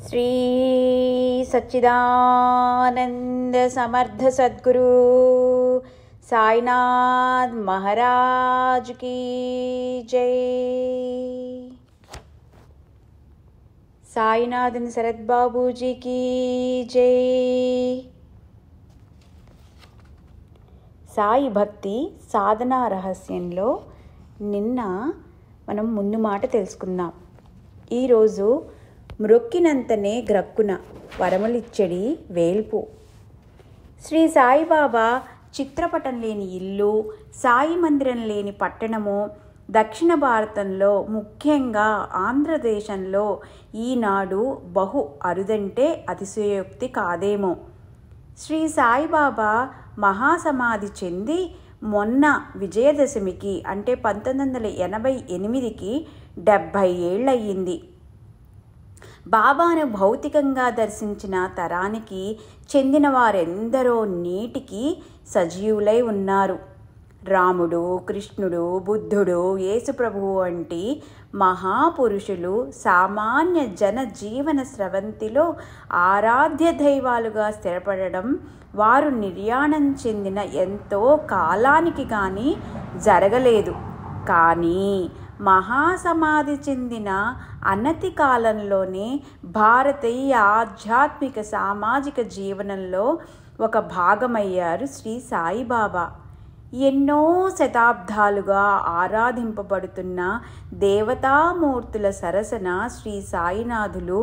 శ్రీ సచ్చిదానంద సమర్థ సద్గురు సాయినాథ్ మహారాజ్ की జై. సాయినాథ్ శరత్ బాబూజీ की జై. సాయి భక్తి సాధనా రహస్యంలో నిన్న మనం ముందు మాట తెలుసుకుందాం. ఈరోజు మ్రొక్కినంతనే గ్రక్కున వరములిచ్చడి వేల్పు. శ్రీ సాయిబాబా చిత్రపటం లేని ఇల్లు, సాయి మందిరం లేని పట్టణము దక్షిణ భారతంలో, ముఖ్యంగా ఆంధ్రదేశంలో ఈనాడు బహు అరుదంటే అతిశయోక్తి కాదేమో. శ్రీ సాయిబాబా మహాసమాధి చెంది మొన్న విజయదశమికి అంటే 1988కి 70 ఏళ్ళయ్యింది. బాబాను భౌతికంగా దర్శించిన తరానికి చెందిన వారెందరో నేటికి సజీవులై ఉన్నారు. రాముడు, కృష్ణుడు, బుద్ధుడు, యేసుప్రభువు వంటి మహాపురుషులు సామాన్య జన జీవన స్రవంతిలో ఆరాధ్య దైవాలుగా స్థిరపడడం వారు నిర్యాణం చెందిన ఎంతో కాలానికి కానీ జరగలేదు. కానీ మహాసమాధి చెందిన అనతి కాలంలోనే భారతీయ ఆధ్యాత్మిక సామాజిక జీవనంలో ఒక భాగమయ్యారు శ్రీ సాయిబాబా. ఎన్నో శతాబ్దాలుగా ఆరాధింపబడుతున్న దేవతామూర్తుల సరసన శ్రీ సాయినాథులు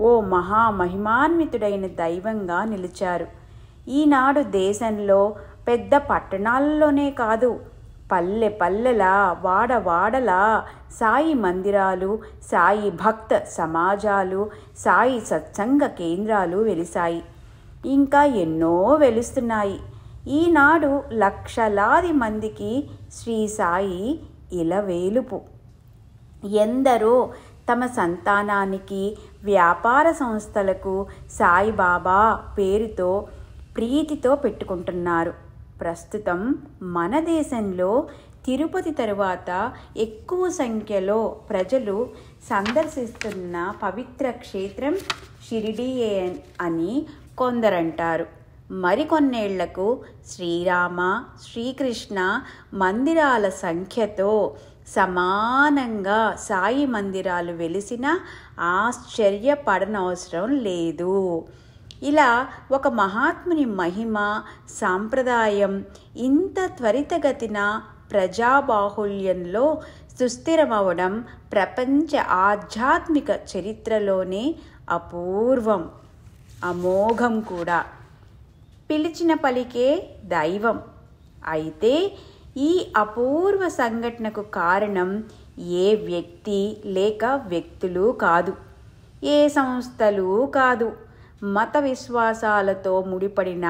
ఓ మహామహిమాన్వితుడైన దైవంగా నిలిచారు. ఈనాడు దేశంలో పెద్ద పట్టణాలలోనే కాదు, పల్లె పల్లెలా, వాడవాడలా సాయి మందిరాలు, సాయి భక్త సమాజాలు, సాయి సత్సంగ కేంద్రాలు వెలిశాయి. ఇంకా ఎన్నో వెలుస్తున్నాయి. ఈనాడు లక్షలాది మందికి శ్రీ సాయి ఇలవేలుపు. ఎందరో తమ సంతానానికి, వ్యాపార సంస్థలకు సాయిబాబా పేరుతో ప్రీతితో పెట్టుకుంటున్నారు. ప్రస్తుతం మన దేశంలో తిరుపతి తరువాత ఎక్కువ సంఖ్యలో ప్రజలు సందర్శిస్తున్న పవిత్ర క్షేత్రం షిరిడీయే అని కొందరంటారు. మరికొన్నేళ్లకు శ్రీరామ, శ్రీకృష్ణ మందిరాల సంఖ్యతో సమానంగా సాయి మందిరాలు వెలిసిన ఆశ్చర్యపడనవసరం లేదు. ఇలా ఒక మహాత్ముని మహిమ, సాంప్రదాయం ఇంత త్వరితగతిన ప్రజాబాహుళ్యంలో సుస్థిరమవడం ప్రపంచ ఆధ్యాత్మిక చరిత్రలోనే అపూర్వం, అమోఘం కూడా. పిలిచిన పలికే దైవం. అయితే ఈ అపూర్వ సంఘటనకు కారణం ఏ వ్యక్తి లేక వ్యక్తులు కాదు, ఏ సంస్థలు కాదు, మత విశ్వాసాలతో ముడిపడిన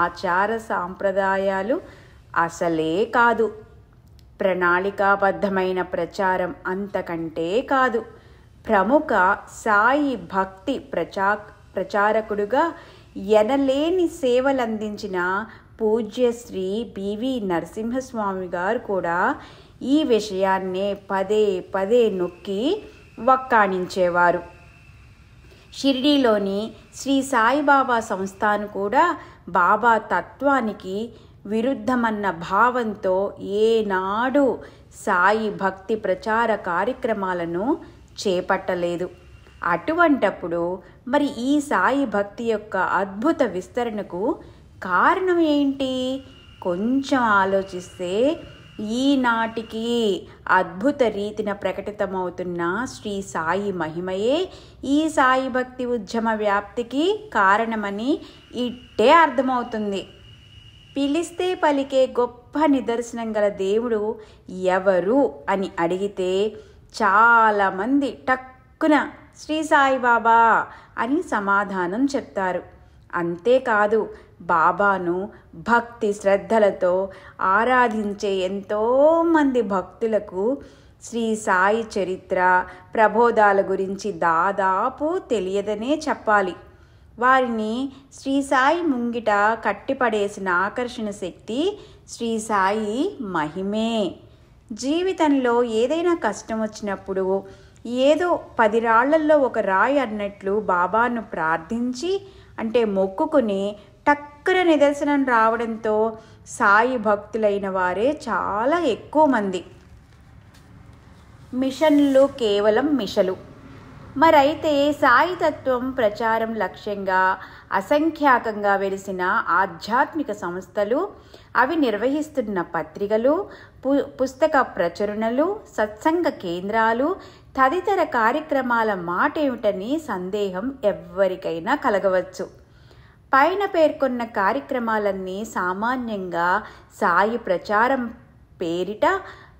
ఆచార సాంప్రదాయాలు అసలే కాదు, ప్రణాళికాబద్ధమైన ప్రచారం అంతకంటే కాదు. ప్రముఖ సాయి భక్తి ప్రచారకుడుగా ఎనలేని సేవలందించిన పూజ్యశ్రీ బివి నరసింహస్వామి గారు కూడా ఈ విషయాన్నే పదే పదే నొక్కి వక్కాణించేవారు. షిరిడీలోని శ్రీ సాయిబాబా సంస్థాను కూడా బాబా తత్వానికి విరుద్ధమన్న భావంతో ఏనాడు సాయి భక్తి ప్రచార కార్యక్రమాలను చేపట్టలేదు. అటువంటప్పుడు మరి ఈ సాయి భక్తి యొక్క అద్భుత విస్తరణకు కారణం ఏంటి? కొంచెం ఆలోచిస్తే ఈనాటికి అద్భుత రీతిన ప్రకటితమవుతున్న శ్రీ సాయి మహిమయే ఈ సాయి భక్తి ఉద్యమ వ్యాప్తికి కారణమని ఇట్టే అర్థమవుతుంది. పిలిస్తే పలికే గొప్ప నిదర్శనం గల దేవుడు ఎవరు అని అడిగితే చాలామంది టక్కున శ్రీ సాయిబాబా అని సమాధానం చెప్తారు. అంతేకాదు, బాబాను భక్తి శ్రద్ధలతో ఆరాధించే ఎంతోమంది భక్తులకు శ్రీ సాయి చరిత్ర, ప్రబోధాల గురించి దాదాపు తెలియదనే చెప్పాలి. వారిని శ్రీ సాయి ముంగిట కట్టిపడేసిన ఆకర్షణ శక్తి శ్రీ సాయి మహిమే. జీవితంలో ఏదైనా కష్టం వచ్చినప్పుడు ఏదో 10 రాళ్లల్లో ఒక రాయి అన్నట్లు బాబాను ప్రార్థించి అంటే మొక్కుకుని టక్కున నిదర్శనం రావడంతో సాయి భక్తులైన వారే చాలా ఎక్కువ మంది. మిషన్లు కేవలం మిషలు. మరైతే సాయి తత్వం ప్రచారం లక్ష్యంగా అసంఖ్యాకంగా వెలిసిన ఆధ్యాత్మిక సంస్థలు, అవి నిర్వహిస్తున్న పత్రికలు, పుస్తక ప్రచురణలు, సత్సంగ కేంద్రాలు తదితర కార్యక్రమాల మాట ఏమిటని సందేహం ఎవ్వరికైనా కలగవచ్చు. పైన పేర్కొన్న కార్యక్రమాలన్నీ సామాన్యంగా సాయి ప్రచారం పేరిట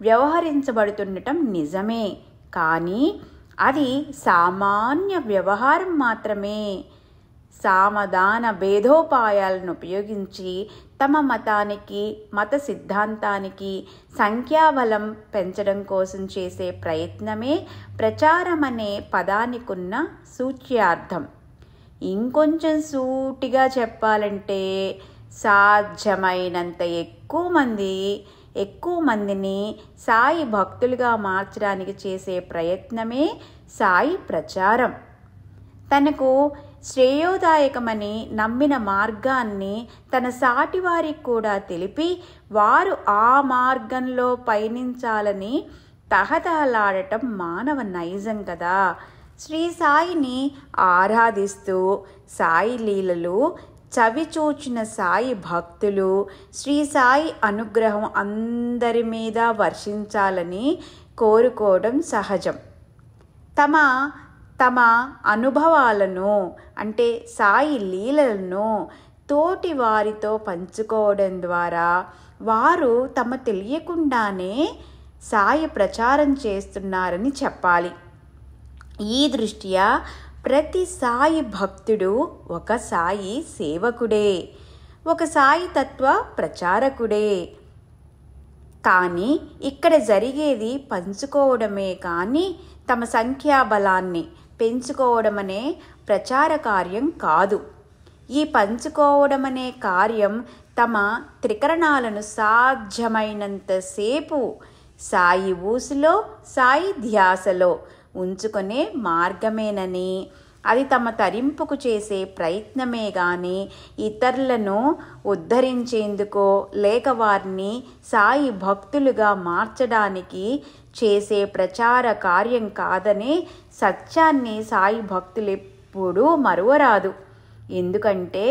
వ్యవహరించబడుతుండటం నిజమే. కానీ అది సామాన్య వ్యవహారం మాత్రమే. సామధాన భేదోపాయాలను ఉపయోగించి తమ మతానికి, మత సిద్ధాంతానికి సంఖ్యాబలం పెంచడం కోసం చేసే ప్రయత్నమే ప్రచారం అనే పదానికున్న సూచ్యార్థం. ఇంకొంచెం సూటిగా చెప్పాలంటే సాధ్యమైనంత ఎక్కువ మందిని సాయి భక్తులుగా మార్చడానికి చేసే ప్రయత్నమే సాయి ప్రచారం. తనకు శ్రేయోదాయకమని నమ్మిన మార్గాన్ని తన సాటివారికి కూడా తెలిపి వారు ఆ మార్గంలో పయనించాలని తహతహలాడటం మానవ నైజం కదా. శ్రీ సాయిని ఆరాధిస్తూ సాయి లీలలు చవిచూచిన సాయి భక్తులు శ్రీ సాయి అనుగ్రహం అందరి మీద వర్షించాలని కోరుకోవడం సహజం. తమ అనుభవాలను అంటే సాయి లీలలను తోటి వారితో పంచుకోవడం ద్వారా వారు తమ తెలియకుండానే సాయి ప్రచారం చేస్తున్నారని చెప్పాలి. ఈ దృష్ట్యా ప్రతి సాయి భక్తుడు ఒక సాయి సేవకుడే, ఒక సాయి తత్వ ప్రచారకుడే. కానీ ఇక్కడ జరిగేది పంచుకోవడమే కానీ తమ సంఖ్యాబలాన్ని పెంచుకోవడమనే ప్రచార కార్యం కాదు. ఈ పంచుకోవడమనే కార్యం తమ త్రికరణాలను సాధ్యమైనంతసేపు సాయి ఊసులో, సాయి ధ్యాసలో ఉంచుకునే మార్గమేనని, అది తమ తరింపుకు చేసే ప్రయత్నమే గాని ఇతరులను ఉద్ధరించేందుకో లేక వారిని సాయి భక్తులుగా మార్చడానికి చేసే ప్రచార కార్యం కాదనే సత్యాన్ని సాయి భక్తులెప్పుడూ మరువరాదు. ఎందుకంటే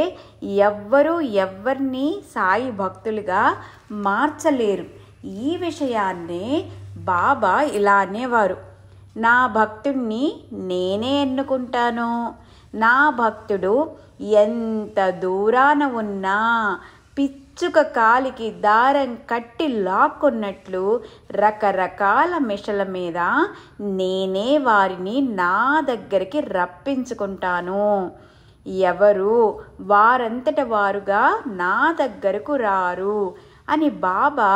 ఎవ్వరినీ సాయి భక్తులుగా మార్చలేరు. ఈ విషయాన్నే బాబా ఇలా అనేవారు, నా భక్తుణ్ణి నేనే ఎన్నుకుంటాను. నా భక్తుడు ఎంత దూరాన ఉన్నా పిచ్చుక కాలికి దారం కట్టి లాక్కున్నట్లు రకరకాల మిషల మీద నేనే వారిని నా దగ్గరికి రప్పించుకుంటాను. ఎవరు వారంతట వారుగా నా దగ్గరకు రారు అని బాబా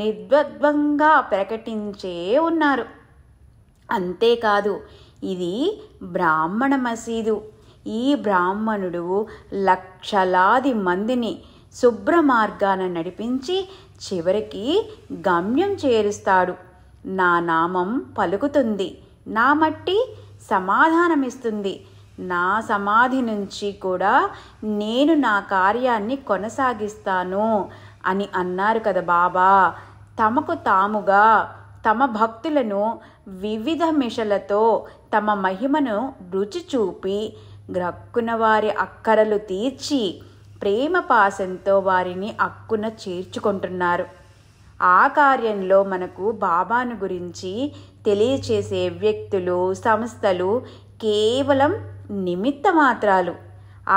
నిర్ద్వంద్వంగా ప్రకటించే ఉన్నారు. అంతేకాదు, ఇది బ్రాహ్మణ మసీదు. ఈ బ్రాహ్మణుడు లక్షలాది మందిని శుభ్ర మార్గాన నడిపించి చివరికి గమ్యం చేరుస్తాడు. నా నామం పలుకుతుంది, నా మట్టి సమాధానమిస్తుంది. నా సమాధి నుంచి కూడా నేను నా కార్యాన్ని కొనసాగిస్తాను అని అన్నారు కదా బాబా. తమకు తాముగా తమ భక్తులను వివిధ మిషలతో తమ మహిమను రుచి చూపి గ్రక్కున వారి అక్కరలు తీర్చి ప్రేమ పాశంతో వారిని అక్కున చేర్చుకుంటున్నారు. ఆ కార్యంలో మనకు బాబాను గురించి తెలియచేసే వ్యక్తులు, సంస్థలు కేవలం నిమిత్త మాత్రాలు.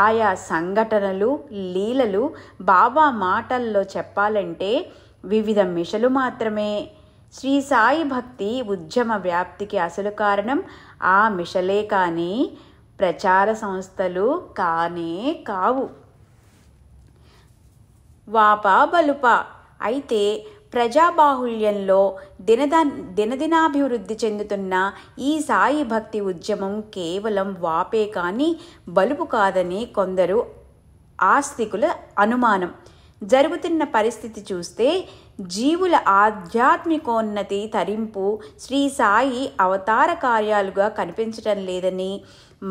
ఆయా సంఘటనలు, లీలలు బాబా మాటల్లో చెప్పాలంటే వివిధ మిషలు మాత్రమే. శ్రీ సాయి భక్తి ఉద్యమ వ్యాప్తికి అసలు కారణం ఆ మిషలే కానీ ప్రచార సంస్థలు కానే కావు. వాపా బలుపా. అయితే ప్రజాబాహుళ్యంలో దినదినాభివృద్ధి చెందుతున్న ఈ సాయి భక్తి ఉద్యమం కేవలం వాపే కానీ బలుపు కాదని కొందరు ఆస్తికుల అనుమానం. జరుగుతున్న పరిస్థితి చూస్తే జీవుల ఆధ్యాత్మికోన్నతి తరింపు శ్రీ సాయి అవతార కార్యాలుగా కనిపించటం లేదని,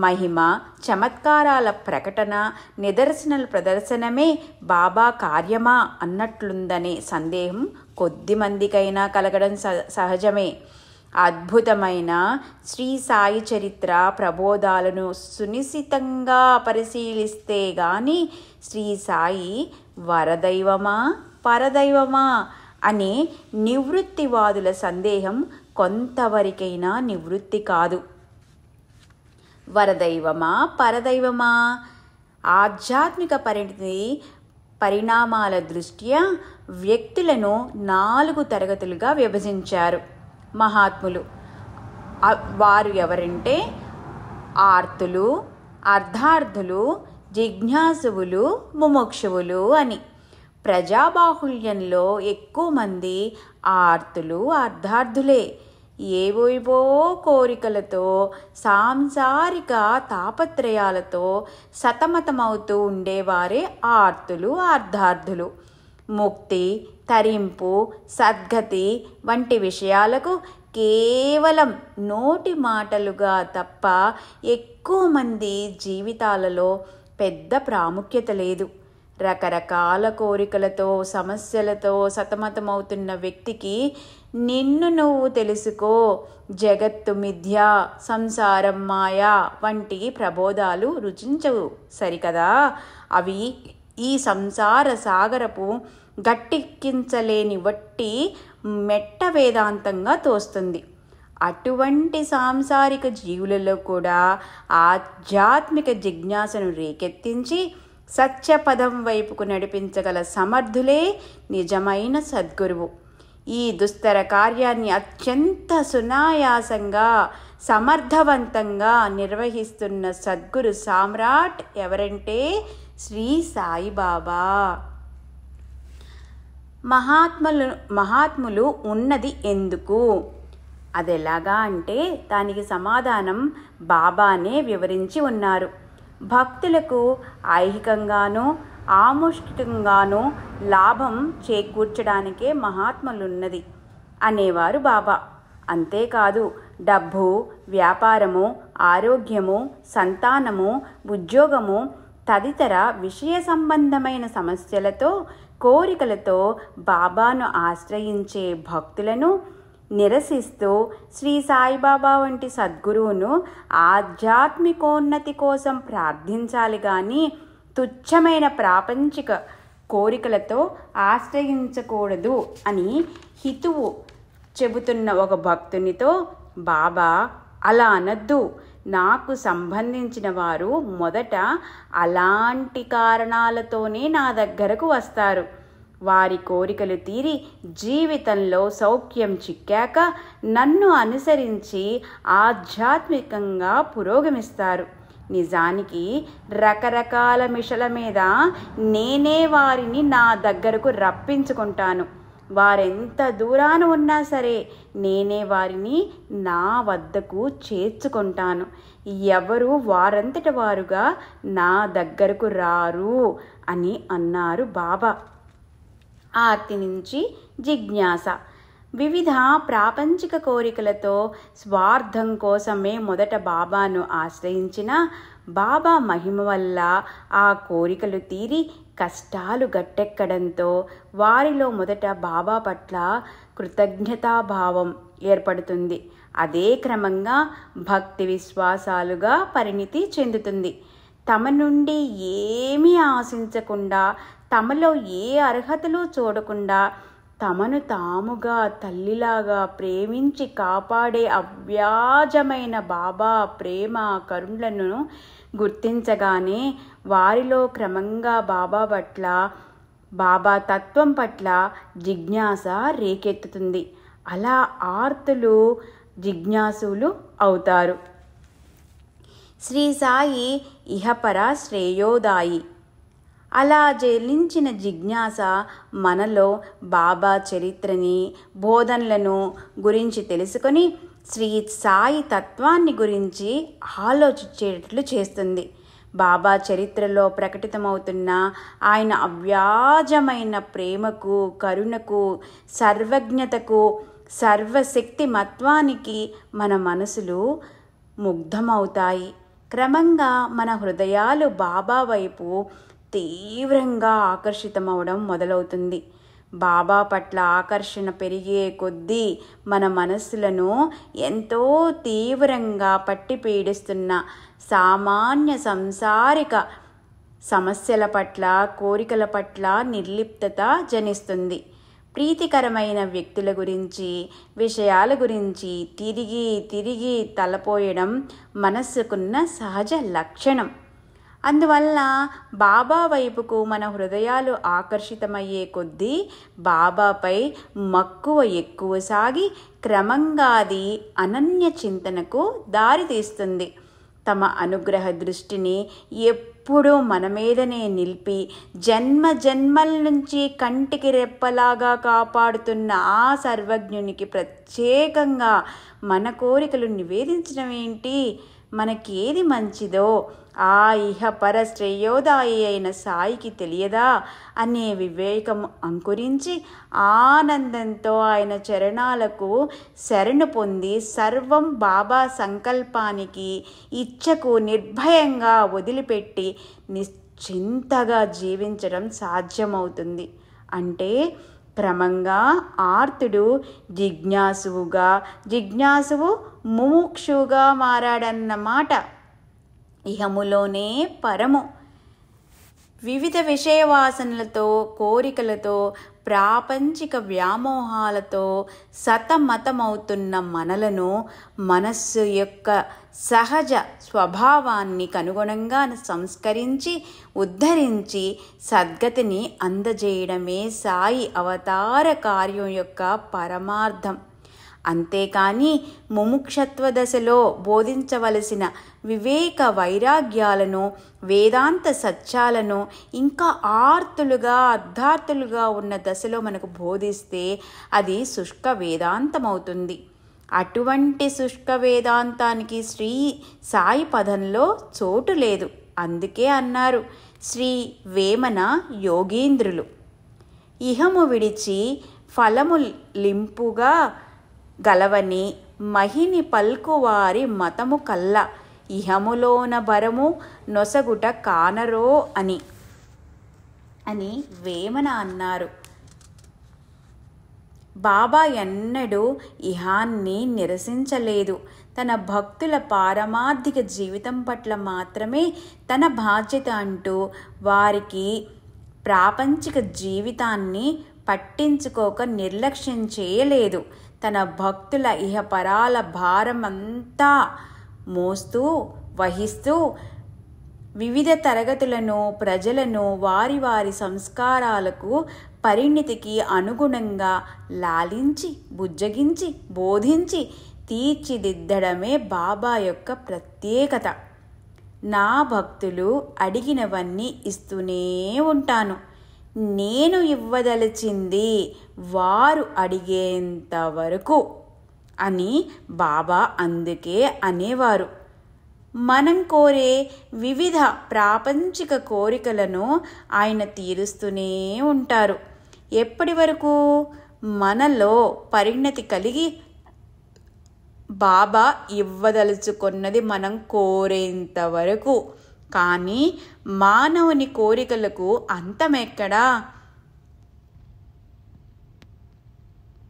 మహిమ చమత్కారాల ప్రకటన నిదర్శనల ప్రదర్శనమే బాబా కార్యమా అన్నట్లుందనే సందేహం కొద్దిమందికైనా కలగడం సహజమే. అద్భుతమైన శ్రీ సాయి చరిత్ర ప్రబోధాలను సునిశితంగా పరిశీలిస్తే గాని శ్రీ సాయి వరదైవమా పరదైవమా అనే నివృత్తివాదుల సందేహం కొంతవరకైనా నివృత్తి కాదు. వరదైవమా పరదైవమా? ఆధ్యాత్మిక పరిణామాల దృష్ట్యా వ్యక్తులను 4 తరగతులుగా విభజించారు మహాత్ములు. వారు ఎవరంటే ఆర్తులు, అర్ధార్థులు, జిజ్ఞాసువులు, ముముక్షువులు అని. ప్రజాబాహుళ్యంలో ఎక్కువ మంది ఆర్తులు, అర్ధార్థులే. ఏవేవో కోరికలతో, సాంసారిక తాపత్రయాలతో సతమతమవుతూ ఉండేవారే ఆర్తులు, అర్ధార్థులు. ముక్తి, తరింపు, సద్గతి వంటి విషయాలకు కేవలం నోటి మాటలుగా తప్ప ఎక్కువ మంది జీవితాలలో పెద్ద ప్రాముఖ్యత లేదు. రకరకాల కోరికలతో, సమస్యలతో సతమతమవుతున్న వ్యక్తికి నిన్ను నువ్వు తెలుసుకో, జగత్తు మిథ్య, సంసారం మాయా వంటి ప్రబోధాలు రుచించవు సరికదా. అవి ఈ సంసార సాగరపు గట్టెక్కించలేని వట్టి మెట్ట వేదాంతంగా తోస్తుంది. అటువంటి సాంసారిక జీవులలో కూడా ఆధ్యాత్మిక జిజ్ఞాసను రేకెత్తించి సత్యపదం వైపుకు నడిపించగల సమర్థులే నిజమైన సద్గురువు. ఈ దుస్తర కార్యాన్ని అత్యంత సునాయాసంగా, సమర్థవంతంగా నిర్వహిస్తున్న సద్గురు సామ్రాట్ ఎవరంటే శ్రీ సాయిబాబా. మహాత్ములు ఉన్నది ఎందుకు? అదెలాగా అంటే దానికి సమాధానం బాబానే వివరించి ఉన్నారు. భక్తులకు ఐహికంగానూ ఆముష్టికంగానూ లాభం చేకూర్చడానికే మహాత్ములున్నది అనేవారు బాబా. అంతేకాదు డబ్బు, వ్యాపారము, ఆరోగ్యము, సంతానము, ఉద్యోగము తదితర విషయ సంబంధమైన సమస్యలతో, కోరికలతో బాబాను ఆశ్రయించే భక్తులను నిరసిస్తూ శ్రీ సాయిబాబా వంటి సద్గురువును ఆధ్యాత్మికోన్నతి కోసం ప్రార్థించాలి కానీ తుచ్చమైన ప్రాపంచిక కోరికలతో ఆశ్రయించకూడదు అని హితువు చెబుతున్న ఒక భక్తునితో బాబా అలా అనద్దు, నాకు సంబంధించిన వారు మొదట అలాంటి కారణాలతోనే నా దగ్గరకు వస్తారు. వారి కోరికలు తీరి జీవితంలో సౌఖ్యం చిక్కాక నన్ను అనుసరించి ఆధ్యాత్మికంగా పురోగమిస్తారు. నిజానికి రకరకాల మిషల మీద నేనే వారిని నా దగ్గరకు రప్పించుకుంటాను. వారెంత దూరాన ఉన్నా సరే నేనే వారిని నా వద్దకు చేర్చుకుంటాను. ఎవరు వారంతట వారుగా నా దగ్గరకు రారు అని అన్నారు బాబా. ఆర్తి నుంచి జిజ్ఞాస. వివిధ ప్రాపంచిక కోరికలతో స్వార్థం కోసమే మొదట బాబాను ఆశ్రయించిన బాబా మహిమ వల్ల ఆ కోరికలు తీరి కష్టాలు గట్టెక్కడంతో వారిలో మొదట బాబా పట్ల కృతజ్ఞతాభావం ఏర్పడుతుంది. అదే క్రమంగా భక్తి విశ్వాసాలుగా పరిణితి చెందుతుంది. తమ నుండి ఏమీ ఆశించకుండా, తమలో ఏ అర్హతలు చూడకుండా తమను తాముగా తల్లిలాగా ప్రేమించి కాపాడే అవ్యాజమైన బాబా ప్రేమ కరుణలను గుర్తించగానే వారిలో క్రమంగా బాబా తత్వం పట్ల జిజ్ఞాస రేకెత్తుతుంది. అలా ఆర్తులు జిజ్ఞాసులు అవుతారు. శ్రీ సాయి ఇహపర శ్రేయోదాయి. అలా జలించిన జిజ్ఞాస మనలో బాబా చరిత్రని, బోధనలను గురించి తెలుసుకొని శ్రీ సాయి తత్వాన్ని గురించి ఆలోచించేటట్లు చేస్తుంది. బాబా చరిత్రలో ప్రకటితమవుతున్న ఆయన అవ్యాజమైన ప్రేమకు, కరుణకు, సర్వజ్ఞతకు, సర్వశక్తిమత్వానికి మన మనసులు ముగ్ధమవుతాయి. క్రమంగా మన హృదయాలు బాబా వైపు తీవ్రంగా ఆకర్షితమవడం మొదలవుతుంది. బాబా పట్ల ఆకర్షణ పెరిగే కొద్దీ మన మనస్సులను ఎంతో తీవ్రంగా పట్టి పీడిస్తున్న సామాన్య సంసారిక సమస్యల పట్ల, కోరికల పట్ల నిర్లిప్తత జనిస్తుంది. ప్రీతికరమైన వ్యక్తుల గురించి, విషయాల గురించి తిరిగి తిరిగి తలపోయడం మనస్సుకున్న సహజ లక్షణం. అందువల్ల బాబా వైపుకు మన హృదయాలు ఆకర్షితమయ్యే కొద్దీ బాబాపై మక్కువ ఎక్కువ సాగి క్రమంగా అది అనన్య చింతనకు దారితీస్తుంది. తమ అనుగ్రహ దృష్టిని ఎప్పుడూ మన మీదనే నిలిపి జన్మ జన్మల నుంచి కంటికి రెప్పలాగా కాపాడుతున్న ఆ సర్వజ్ఞునికి ప్రత్యేకంగా మన కోరికలు నివేదించడం ఏంటి? మనకేది మంచిదో ఆ ఇహపర శ్రేయోదాయి అయిన సాయికి తెలియదా అనే వివేకం అంకురించి ఆనందంతో ఆయన చరణాలకు శరణు పొంది సర్వం బాబా సంకల్పానికి, ఇచ్ఛకు నిర్భయంగా వదిలిపెట్టి నిశ్చింతగా జీవించడం సాధ్యమవుతుంది. అంటే క్రమంగా ఆర్తుడు జిజ్ఞాసువు ముముక్షువుగా మారాడన్నమాట. ఇహములోనే పరము. వివిధ విషయవాసనలతో, కోరికలతో, ప్రాపంచిక వ్యామోహాలతో సతమతమవుతున్న మనలను మనస్సు యొక్క సహజ స్వభావాన్ని కనుగుణంగా సంస్కరించి, ఉద్ధరించి సద్గతిని అందజేయడమే సాయి అవతార కార్యం యొక్క పరమార్థం. అంతేకాని ముముక్షత్వ దశలో బోధించవలసిన వివేక వైరాగ్యాలను, వేదాంత సత్యాలను ఇంకా అర్ధార్థులుగా ఉన్న దశలో మనకు బోధిస్తే అది శుష్క వేదాంతమవుతుంది. అటువంటి శుష్క వేదాంతానికి శ్రీ సాయి పదంలో చోటు లేదు. అందుకే అన్నారు శ్రీ వేమన యోగీంద్రులు, ఇహము విడిచి ఫలము లింపుగా గలవని మహిని పల్కువారి మతము కల్ల, ఇహములోన భరము నొసగుట కానరో అని వేమన అన్నారు. బాబా ఎన్నడూ ఇహాన్ని నిరసించలేదు. తన భక్తుల పారమార్థిక జీవితం పట్ల మాత్రమే తన బాధ్యత అంటూ వారికి ప్రాపంచిక జీవితాన్ని పట్టించుకోక నిర్లక్ష్యం చేయలేదు. తన భక్తుల ఇహపరాల భారం అంతా మోస్తూ వహిస్తూ వివిధ తరగతులను, ప్రజలను వారి వారి సంస్కారాలకు, పరిణితికి అనుగుణంగా లాలించి, బుజ్జగించి, బోధించి తీర్చిదిద్దడమే బాబా యొక్క ప్రత్యేకత. నా భక్తులు అడిగినవన్నీ ఇస్తూనే ఉంటాను. నేను ఇవ్వదలిచింది వారు అడిగేంత వరకు అని బాబా అందుకే అనేవారు. మనం కోరే వివిధ ప్రాపంచిక కోరికలను ఆయన తీరుస్తూనే ఉంటారు. ఎప్పటి వరకు? మనలో పరిణతి కలిగి బాబా ఇవ్వదలుచుకున్నది మనం కోరేంత వరకు. కానీ మానవుని కోరికలకు అంతమెక్కడా?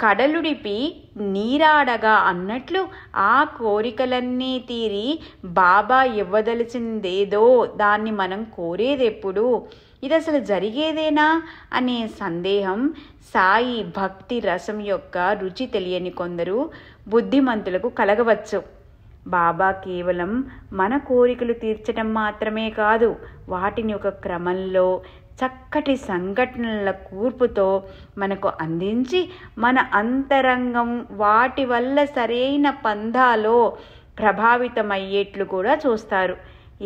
కడలుడిపి నీరాడగా అన్నట్లు ఆ కోరికలన్నీ తీరి బాబా ఇవ్వదలిచిందేదో దాన్ని మనం కోరేదెప్పుడు? ఇది అసలు జరిగేదేనా అనే సందేహం సాయి భక్తి రసం యొక్క రుచి తెలియని కొందరు బుద్ధిమంతులకు కలగవచ్చు. బాబా కేవలం మన కోరికలు తీర్చడం మాత్రమే కాదు, వాటిని ఒక క్రమంలో చక్కటి సంఘటనల కూర్పుతో మనకు అందించి మన అంతరంగం వాటి వల్ల సరైన పంథాలో ప్రభావితమయ్యేట్లు కూడా చూస్తారు.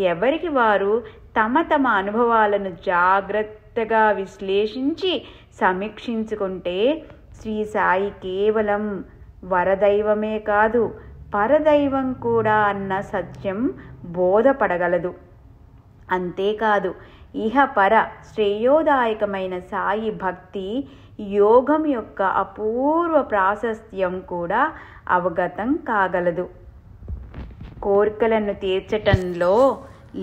ఎవరికి వారు తమ తమ అనుభవాలను జాగ్రత్తగా విశ్లేషించి సమీక్షించుకుంటే శ్రీ సాయి కేవలం వరదైవమే కాదు, పరదైవం కూడా అన్న సత్యం బోధపడగలదు. అంతేకాదు ఇహపర శ్రేయోదాయకమైన సాయి భక్తి యోగం యొక్క అపూర్వ ప్రాశస్త్యం కూడా అవగతం కాగలదు. కోరికలను తీర్చటంలో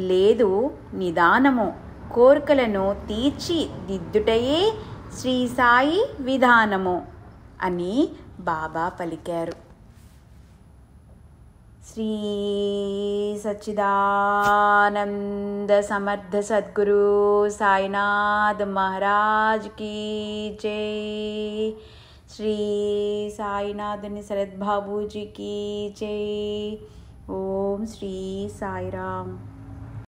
లేదు నిదానము, కోరికలను తీర్చిదిద్దుటయే శ్రీ సాయి విధానము అని బాబా పలికారు. శ్రీ సచ్చిదానంద సమర్థ సద్గురు సాయినాథ్ మహారాజ్ కీ జై. శ్రీ సాయినాథుని శరత్ బాబూజీ కీ జై. ఓం శ్రీ సాయిరామ్.